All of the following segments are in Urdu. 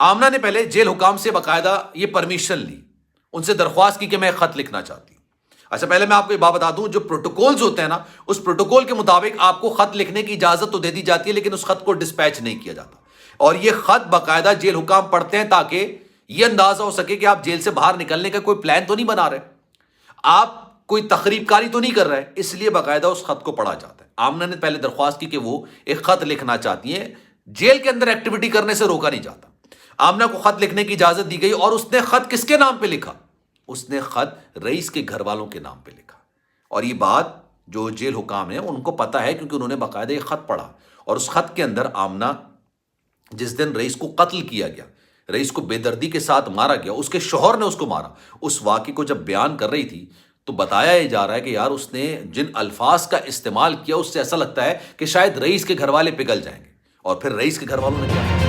آمنہ نے پہلے جیل حکام سے باقاعدہ یہ پرمیشن لی، ان سے درخواست کی کہ میں خط لکھنا چاہتی ہوں۔ اچھا پہلے میں آپ کو یہ بات بتا دوں، جو پروٹوکولز ہوتے ہیں نا، اس پروٹوکول کے مطابق آپ کو خط لکھنے کی اجازت تو دے دی جاتی ہے، لیکن اس خط کو ڈسپیچ نہیں کیا جاتا، اور یہ خط باقاعدہ جیل حکام پڑھتے ہیں تاکہ یہ اندازہ ہو سکے کہ آپ جیل سے باہر نکلنے کا کوئی پلان تو نہیں بنا رہے، آپ کوئی تخریب کاری تو نہیں کر رہے، اس لیے باقاعدہ اس خط کو پڑھا جاتا ہے۔ آمنہ نے پہلے درخواست کی کہ وہ ایک خط لکھنا چاہتی ہیں، جیل کے اندر ایکٹیویٹی کرنے سے روکا نہیں جاتا۔ آمنہ کو خط لکھنے کی اجازت دی گئی، اور اس نے خط کس کے نام پہ لکھا؟ اس نے خط رئیس کے گھر والوں کے نام پہ لکھا، اور یہ بات جو جیل حکام ہیں ان کو پتا ہے، کیونکہ انہوں نے باقاعدہ یہ خط پڑھا، اور اس خط کے اندر آمنہ جس دن رئیس کو قتل کیا گیا، رئیس کو بے دردی کے ساتھ مارا گیا، اس کے شوہر نے اس کو مارا، اس واقعے کو جب بیان کر رہی تھی تو بتایا یہ جا رہا ہے کہ یار اس نے جن الفاظ کا استعمال کیا اس سے ایسا لگتا ہے کہ شاید رئیس کے گھر والے پگھل جائیں گے۔ اور پھر رئیس کے گھر والوں نے کیا؟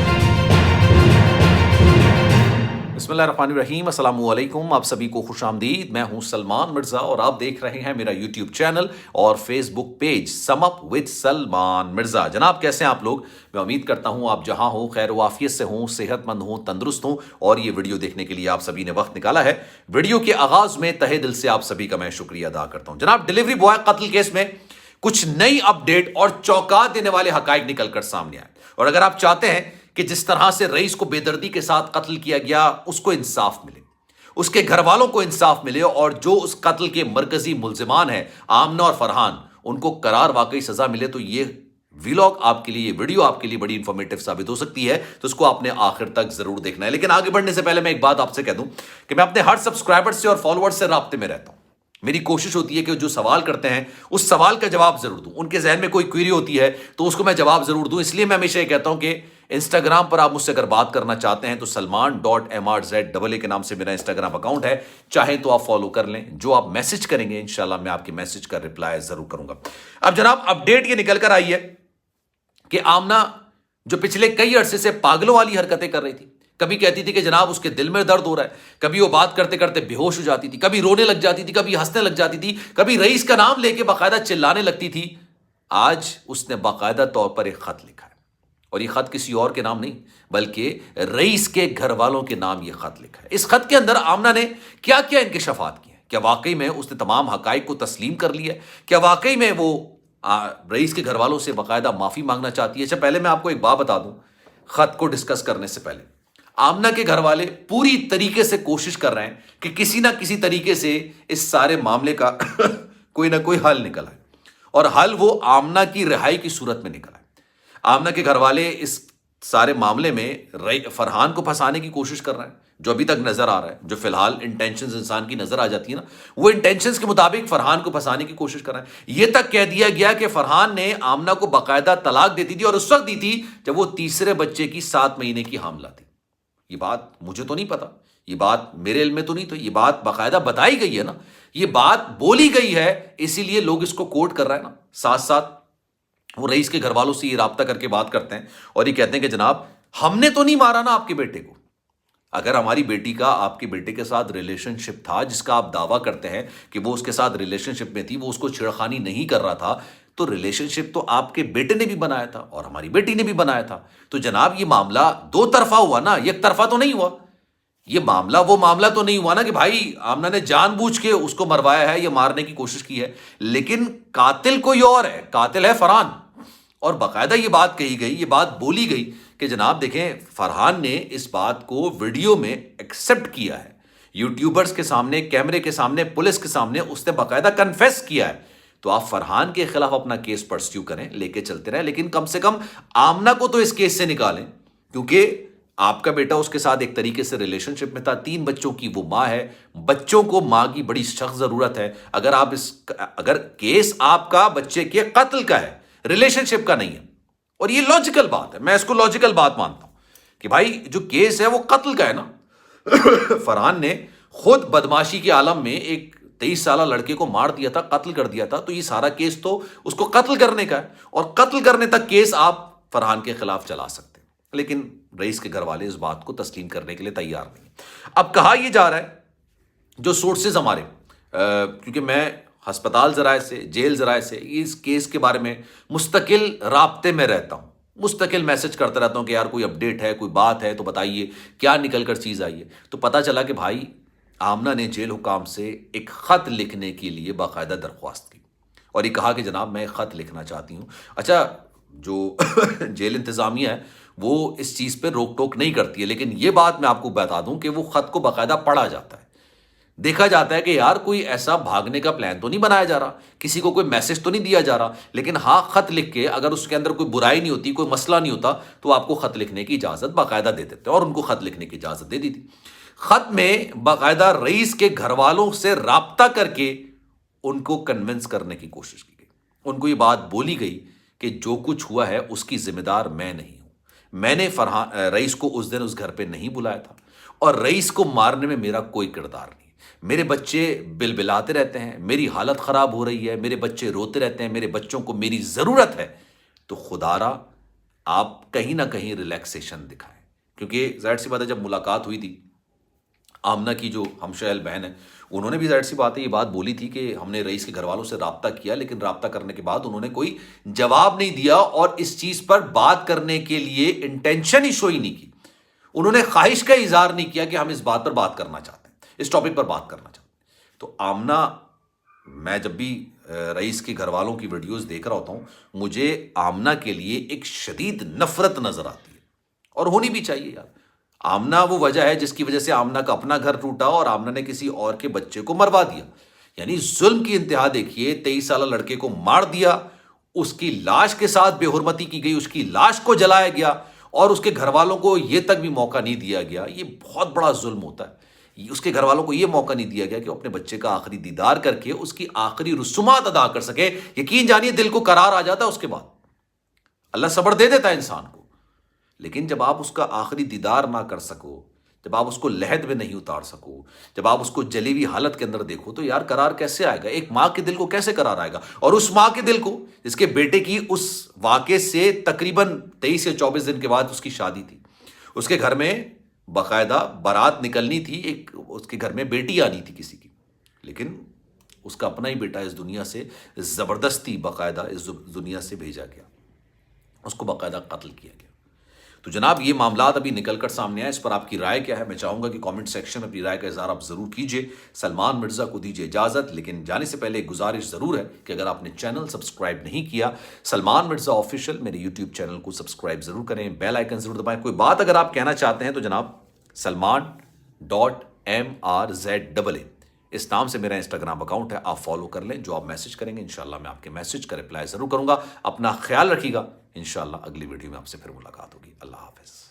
بسم اللہ الرحمن الرحیم، السلام علیکم، آپ سبھی کو خوش آمدید۔ میں ہوں سلمان مرزا اور آپ دیکھ رہے ہیں میرا یوٹیوب چینل اور Facebook page sum up with Salman Mirza. جناب کیسے ہیں آپ لوگ؟ میں امید کرتا ہوں آپ جہاں ہوں خیر و عافیت سے ہوں، صحت مند ہوں، تندرست ہوں، اور یہ ویڈیو دیکھنے کے لیے آپ سبھی نے وقت نکالا ہے۔ ویڈیو کے آغاز میں تہہ دل سے آپ سبھی کا میں شکریہ ادا کرتا ہوں۔ جناب ڈیلیوری بوائے قتل کیس میں کچھ نئی اپڈیٹ اور چونکا دینے والے حقائق نکل کر سامنے آئے، اور اگر آپ چاہتے ہیں کہ جس طرح سے رئیس کو بے دردی کے ساتھ قتل کیا گیا اس کو انصاف ملے، اس کے گھر والوں کو انصاف ملے، اور جو اس قتل کے مرکزی ملزمان ہیں آمنہ اور فرحان ان کو قرار واقعی سزا ملے، تو یہ ویلاگ آپ کے لیے، یہ ویڈیو آپ کے لیے بڑی انفارمیٹیو ثابت ہو سکتی ہے، تو اس کو آپ نے آخر تک ضرور دیکھنا ہے۔ لیکن آگے بڑھنے سے پہلے میں ایک بات آپ سے کہہ دوں کہ میں اپنے ہر سبسکرائبر سے اور فالوور سے رابطے میں رہتا ہوں۔ میری کوشش ہوتی ہے کہ جو سوال کرتے ہیں اس سوال کا جواب ضرور دوں، ان کے ذہن میں کوئی کوئری ہوتی ہے تو اس کو میں جواب ضرور دوں۔ اس لیے میں ہمیشہ یہ کہتا ہوں کہ انسٹاگرام پر آپ مجھ سے اگر بات کرنا چاہتے ہیں تو سلمان.mrz کے نام سے میرا انسٹاگرام اکاؤنٹ ہے، چاہیں تو آپ فالو کر لیں۔ جو آپ میسج کریں گے انشاءاللہ میں آپ کے میسج کا رپلائی ضرور کروں گا۔ اب جناب اپڈیٹ یہ نکل کر آئی ہے کہ آمنہ جو پچھلے کئی عرصے سے پاگلوں والی حرکتیں کر رہی تھی، کبھی کہتی تھی کہ جناب اس کے دل میں درد ہو رہا ہے، کبھی وہ بات کرتے کرتے بے ہوش ہو جاتی تھی، کبھی رونے لگ جاتی تھی، کبھی ہنسنے لگ جاتی تھی، کبھی رئیس کا نام لے کے باقاعدہ چلانے لگتی تھی، آج اس نے باقاعدہ طور پر ایک خط لکھا ہے، اور یہ خط کسی اور کے نام نہیں بلکہ رئیس کے گھر والوں کے نام یہ خط لکھا ہے۔ اس خط کے اندر آمنہ نے کیا کیا انکشافات کیے ہیں؟ کیا واقعی میں اس نے تمام حقائق کو تسلیم کر لیا ہے؟ کیا واقعی میں وہ رئیس کے گھر والوں سے باقاعدہ معافی مانگنا چاہتی ہے؟ اچھا پہلے میں آپ کو ایک بات بتا دوں، خط کو ڈسکس کرنے سے پہلے آمنہ کے گھر والے پوری طریقے سے کوشش کر رہے ہیں کہ کسی نہ کسی طریقے سے اس سارے معاملے کا کوئی نہ کوئی حل نکل آئے، اور حل وہ آمنہ کی رہائی کی صورت میں نکل آئے۔ آمنہ کے گھر والے اس سارے معاملے میں فرحان کو پھنسانے کی کوشش کر رہے ہیں، جو ابھی تک نظر آ رہا ہے، جو فی الحال انٹینشنز انسان کی نظر آ جاتی ہے نا، وہ انٹینشنز کے مطابق فرحان کو پھنسانے کی کوشش کر رہے ہیں۔ یہ تک کہہ دیا گیا کہ فرحان نے آمنہ کو باقاعدہ طلاق دیتی تھی، اور اس وقت دی تھی جب وہ تیسرے بچے کی 7 مہینے کی حاملہ تھی۔ یہ بات مجھے تو نہیں پتا، یہ بات میرے علم میں تو نہیں، تو یہ بات باقاعدہ بتائی گئی ہے نا، یہ بات بولی گئی ہے، اسی لیے لوگ اس کو کوٹ کر رہے ہیں نا۔ ساتھ ساتھ وہ رئیس کے گھر والوں سے یہ رابطہ کر کے بات کرتے ہیں اور یہ کہتے ہیں کہ جناب ہم نے تو نہیں مارا نا آپ کے بیٹے کو، اگر ہماری بیٹی کا آپ کے بیٹے کے ساتھ ریلیشن شپ تھا جس کا آپ دعویٰ کرتے ہیں کہ وہ اس کے ساتھ ریلیشن شپ میں تھی، وہ اس کو چھیڑخانی نہیں کر رہا تھا، تو ریلیشن شپ تو آپ کے بیٹے نے بھی بنایا تھا اور ہماری بیٹی نے بھی بنایا تھا، تو جناب یہ معاملہ دو طرفہ ہوا نا، یک طرفہ تو نہیں ہوا۔ یہ معاملہ وہ معاملہ تو نہیں ہوا نا کہ بھائی آمنہ نے جان بوجھ کے اس کو مروایا ہے یا مارنے کی کوشش کی ہے، لیکن قاتل کوئی اور ہے، قاتل ہے فرحان۔ اور باقاعدہ یہ بات کہی گئی، یہ بات بولی گئی کہ جناب دیکھیں فرحان نے اس بات کو ویڈیو میں ایکسیپٹ کیا ہے، یوٹیوبرز کے سامنے، کیمرے کے سامنے، پولیس کے سامنے اس نے باقاعدہ کنفیس کیا ہے۔ تو آپ فرحان کے خلاف اپنا کیس پرسیو کریں، لے کے چلتے رہیں، لیکن کم سے کم آمنہ کو تو اس کیس سے نکالیں، کیونکہ آپ کا بیٹا اس کے ساتھ ایک طریقے سے ریلیشن شپ میں تھا، 3 بچوں کی وہ ماں ہے، بچوں کو ماں کی بڑی سخت ضرورت ہے۔ اگر کیس آپ کا بچے کے قتل کا ہے، ریلیشن شپ کا نہیں ہے، اور یہ لاجیکل بات ہے، میں اس کو لاجیکل بات مانتا ہوں کہ بھائی جو کیس ہے وہ قتل کا ہے نا۔ فرحان نے خود بدماشی کے عالم میں ایک 23 سالہ لڑکے کو مار دیا تھا، قتل کر دیا تھا، تو یہ سارا کیس تو اس کو قتل کرنے کا ہے، اور قتل کرنے تک کیس آپ فرحان کے خلاف چلا سکتے ہیں، لیکن رئیس کے گھر والے اس بات کو تسلیم کرنے کے لیے تیار نہیں۔ اب کہا یہ جا رہا ہے، جو سورسز ہمارے کیونکہ میں ہسپتال ذرائع سے، جیل ذرائع سے اس کیس کے بارے میں مستقل رابطے میں رہتا ہوں، مستقل میسج کرتا رہتا ہوں کہ یار کوئی اپڈیٹ ہے، کوئی بات ہے تو بتائیے، کیا نکل کر چیز آئی ہے. تو پتہ چلا کہ بھائی آمنہ نے جیل حکام سے ایک خط لکھنے کے لیے باقاعدہ درخواست کی اور یہ کہا کہ جناب میں خط لکھنا چاہتی ہوں. اچھا، جو جیل انتظامیہ ہے وہ اس چیز پہ روک ٹوک نہیں کرتی ہے، لیکن یہ بات میں آپ کو بتا دوں کہ وہ خط کو باقاعدہ پڑھا جاتا ہے، دیکھا جاتا ہے کہ یار کوئی ایسا بھاگنے کا پلان تو نہیں بنایا جا رہا، کسی کو کوئی میسج تو نہیں دیا جا رہا، لیکن ہاں خط لکھ کے اگر اس کے اندر کوئی برائی نہیں ہوتی، کوئی مسئلہ نہیں ہوتا تو آپ کو خط لکھنے کی اجازت باقاعدہ دے دیتے، اور ان کو خط لکھنے کی اجازت دے دی تھی. خط میں باقاعدہ رئیس کے گھر والوں سے رابطہ کر کے ان کو کنونس کرنے کی کوشش کی گئی. ان کو یہ بات بولی گئی کہ جو کچھ ہوا ہے اس کی ذمہ دار میں نہیں ہوں، میں نے رئیس کو اس دن اس گھر پہ نہیں بلایا تھا، اور رئیس کو مارنے میں میرا کوئی کردار نہیں. میرے بچے بلبلاتے رہتے ہیں، میری حالت خراب ہو رہی ہے، میرے بچے روتے رہتے ہیں، میرے بچوں کو میری ضرورت ہے، تو خدا را آپ کہیں نہ کہیں ریلیکسیشن دکھائیں. کیونکہ ظاہر سی بات ہے جب ملاقات ہوئی تھی آمنہ کی جو ہمشہل بہن ہے، انہوں نے بھی ظاہر سی بات ہے یہ بات بولی تھی کہ ہم نے رئیس کے گھر والوں سے رابطہ کیا، لیکن رابطہ کرنے کے بعد انہوں نے کوئی جواب نہیں دیا اور اس چیز پر بات کرنے کے لیے انٹینشن ہی شو ہی نہیں کی. انہوں نے خواہش کا اظہار نہیں کیا کہ ہم اس بات پر بات کرنا چاہتے ہیں، اس ٹاپک پر بات کرنا چاہتے ہیں. تو آمنہ، میں جب بھی رئیس کے گھر والوں کی ویڈیوز دیکھ رہا ہوتا ہوں، مجھے آمنہ کے لیے ایک شدید نفرت نظر آتی ہے، اور ہونی بھی چاہیے یار. آمنہ وہ وجہ ہے جس کی وجہ سے آمنہ کا اپنا گھر ٹوٹا اور آمنہ نے کسی اور کے بچے کو مروا دیا. یعنی ظلم کی انتہا دیکھیے، 23 سالہ لڑکے کو مار دیا، اس کی لاش کے ساتھ بے حرمتی کی گئی، اس کی لاش کو جلایا گیا اور اس کے گھر والوں کو یہ تک بھی موقع نہیں دیا گیا. یہ بہت بڑا ظلم ہوتا ہے. اس کے گھر والوں کو یہ موقع نہیں دیا گیا کہ وہ اپنے بچے کا آخری دیدار کر کے اس کی آخری رسومات ادا کر سکے. یقین جانیے دل کو قرار آ جاتا ہے اس کے بعد، اللہ صبر دے دیتا ہے انسان کو. لیکن جب آپ اس کا آخری دیدار نہ کر سکو، جب آپ اس کو لحد میں نہیں اتار سکو، جب آپ اس کو جلی ہوئی حالت کے اندر دیکھو، تو یار قرار کیسے آئے گا؟ ایک ماں کے دل کو کیسے قرار آئے گا؟ اور اس ماں کے دل کو جس کے بیٹے کی اس واقعے سے تقریباً 23 یا 24 دن کے بعد اس کی شادی تھی، اس کے گھر میں باقاعدہ بارات نکلنی تھی، ایک اس کے گھر میں بیٹی آنی تھی کسی کی، لیکن اس کا اپنا ہی بیٹا اس دنیا سے زبردستی باقاعدہ اس دنیا سے بھیجا گیا، اس کو باقاعدہ قتل کیا گیا. تو جناب یہ معاملات ابھی نکل کر سامنے آئے، اس پر آپ کی رائے کیا ہے؟ میں چاہوں گا کہ کامنٹ سیکشن میں اپنی رائے کا اظہار آپ ضرور کیجئے. سلمان مرزا کو دیجئے اجازت، لیکن جانے سے پہلے ایک گزارش ضرور ہے کہ اگر آپ نے چینل سبسکرائب نہیں کیا سلمان مرزا آفیشیل، میرے یوٹیوب چینل کو سبسکرائب ضرور کریں، بیل آئیکن ضرور دبائیں. کوئی بات اگر آپ کہنا چاہتے ہیں تو جناب salman.mrza اس نام سے میرا انسٹاگرام اکاؤنٹ ہے، آپ فالو کر لیں. جو آپ میسج کریں گے انشاءاللہ میں آپ کے میسج کا رپلائی ضرور کروں گا. اپنا خیال رکھیے گا، انشاءاللہ اگلی ویڈیو میں آپ سے پھر ملاقات ہوگی. اللہ حافظ.